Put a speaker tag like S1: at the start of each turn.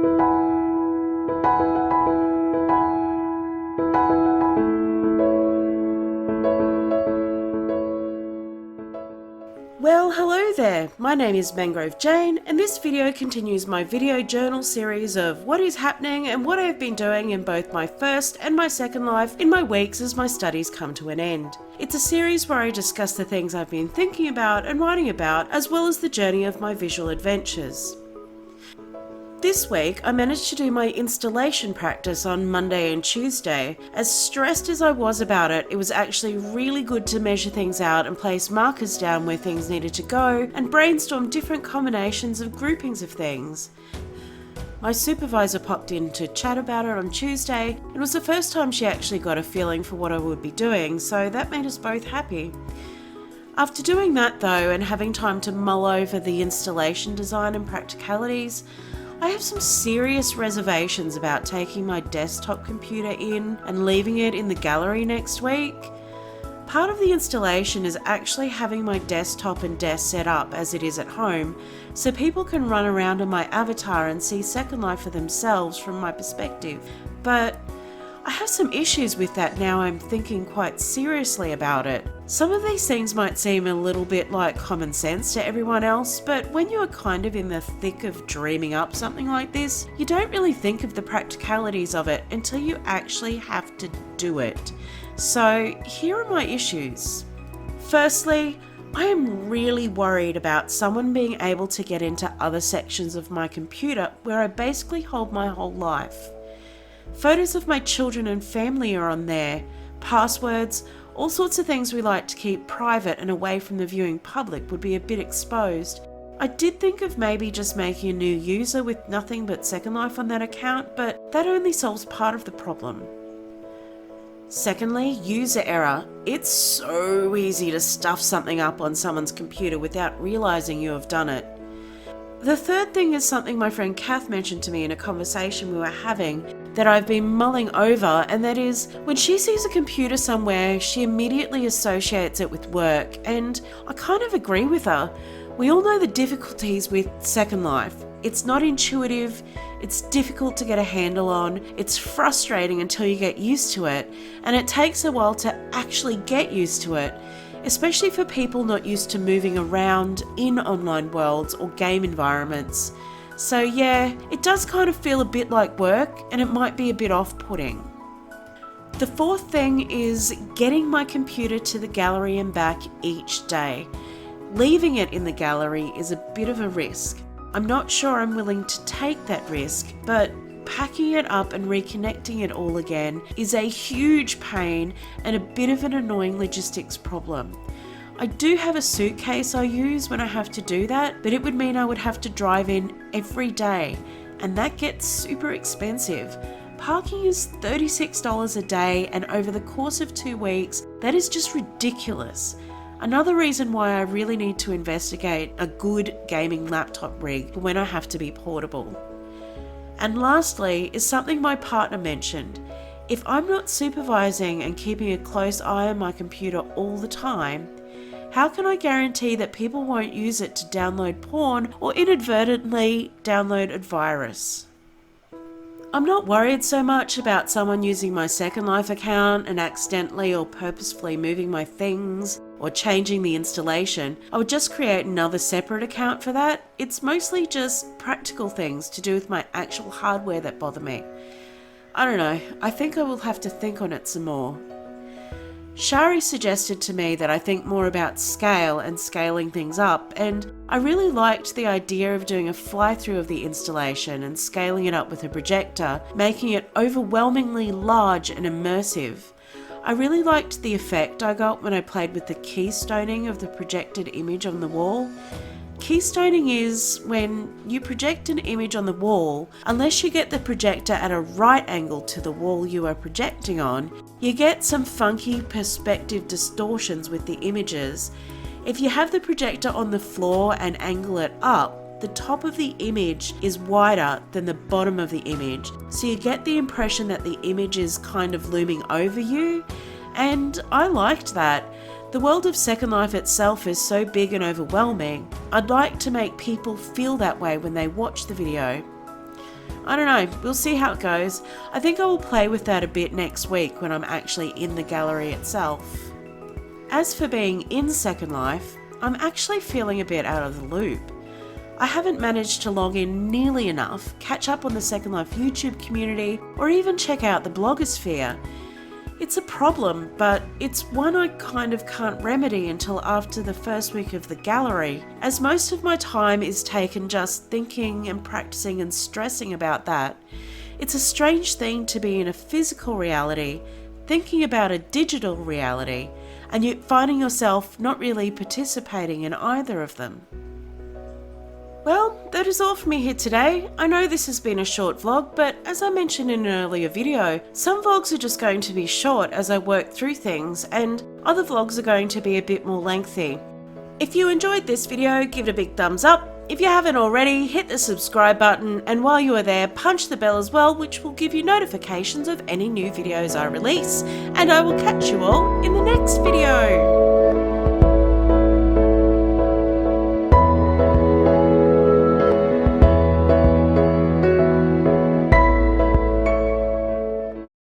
S1: Well, hello there, my name is Mangrove Jane, and this video continues my video journal series of what is happening and what I have been doing in both my first and my second life in my weeks as my studies come to an end. It's a series where I discuss the things I've been thinking about and writing about, as well as the journey of my visual adventures. This week, I managed to do my installation practice on Monday and Tuesday. As stressed as I was about it, it was actually really good to measure things out and place markers down where things needed to go and brainstorm different combinations of groupings of things. My supervisor popped in to chat about it on Tuesday. It was the first time she actually got a feeling for what I would be doing, so that made us both happy. After doing that though, and having time to mull over the installation design and practicalities, I have some serious reservations about taking my desktop computer in and leaving it in the gallery next week. Part of the installation is actually having my desktop and desk set up as it is at home, so people can run around on my avatar and see Second Life for themselves from my perspective. But I have some issues with that now I'm thinking quite seriously about it. Some of these things might seem a little bit like common sense to everyone else, but when you are kind of in the thick of dreaming up something like this, you don't really think of the practicalities of it until you actually have to do it. So here are my issues. Firstly, I am really worried about someone being able to get into other sections of my computer where I basically hold my whole life. Photos of my children and family are on there, passwords, all sorts of things we like to keep private and away from the viewing public would be a bit exposed. I did think of maybe just making a new user with nothing but Second Life on that account, but that only solves part of the problem. Secondly, user error. It's so easy to stuff something up on someone's computer without realizing you have done it. The third thing is something my friend Kath mentioned to me in a conversation we were having that I've been mulling over, and that is when she sees a computer somewhere, she immediately associates it with work, and I kind of agree with her. We all know the difficulties with Second Life. It's not intuitive, it's difficult to get a handle on, it's frustrating until you get used to it, and it takes a while to actually get used to it, especially for people not used to moving around in online worlds or game environments. So yeah, it does kind of feel a bit like work, and it might be a bit off-putting. The fourth thing is getting my computer to the gallery and back each day. Leaving it in the gallery is a bit of a risk. I'm not sure I'm willing to take that risk, but packing it up and reconnecting it all again is a huge pain and a bit of an annoying logistics problem. I do have a suitcase I use when I have to do that, but it would mean I would have to drive in every day, and that gets super expensive. Parking is $36 a day, and over the course of 2 weeks, that is just ridiculous. Another reason why I really need to investigate a good gaming laptop rig for when I have to be portable. And lastly is something my partner mentioned. If I'm not supervising and keeping a close eye on my computer all the time, how can I guarantee that people won't use it to download porn or inadvertently download a virus? I'm not worried so much about someone using my Second Life account and accidentally or purposefully moving my things or changing the installation. I would just create another separate account for that. It's mostly just practical things to do with my actual hardware that bother me. I don't know, I think I will have to think on it some more. Shari suggested to me that I think more about scale and scaling things up, and I really liked the idea of doing a fly-through of the installation and scaling it up with a projector, making it overwhelmingly large and immersive. I really liked the effect I got when I played with the keystoning of the projected image on the wall. Keystoning is when you project an image on the wall, unless you get the projector at a right angle to the wall you are projecting on, you get some funky perspective distortions with the images. If you have the projector on the floor and angle it up, the top of the image is wider than the bottom of the image, so you get the impression that the image is kind of looming over you, and I liked that. The world of Second Life itself is so big and overwhelming. I'd like to make people feel that way when they watch the video. I don't know, we'll see how it goes. I think I will play with that a bit next week when I'm actually in the gallery itself. As for being in Second Life, I'm actually feeling a bit out of the loop. I haven't managed to log in nearly enough, catch up on the Second Life YouTube community, or even check out the blogosphere. It's a problem, but it's one I kind of can't remedy until after the first week of the gallery, as most of my time is taken just thinking and practicing and stressing about that. It's a strange thing to be in a physical reality, thinking about a digital reality, and yet finding yourself not really participating in either of them. Well, that is all for me here today. I know this has been a short vlog, but as I mentioned in an earlier video, some vlogs are just going to be short as I work through things, and other vlogs are going to be a bit more lengthy. If you enjoyed this video, give it a big thumbs up. If you haven't already, hit the subscribe button, and while you are there, punch the bell as well, which will give you notifications of any new videos I release. And I will catch you all in the next video.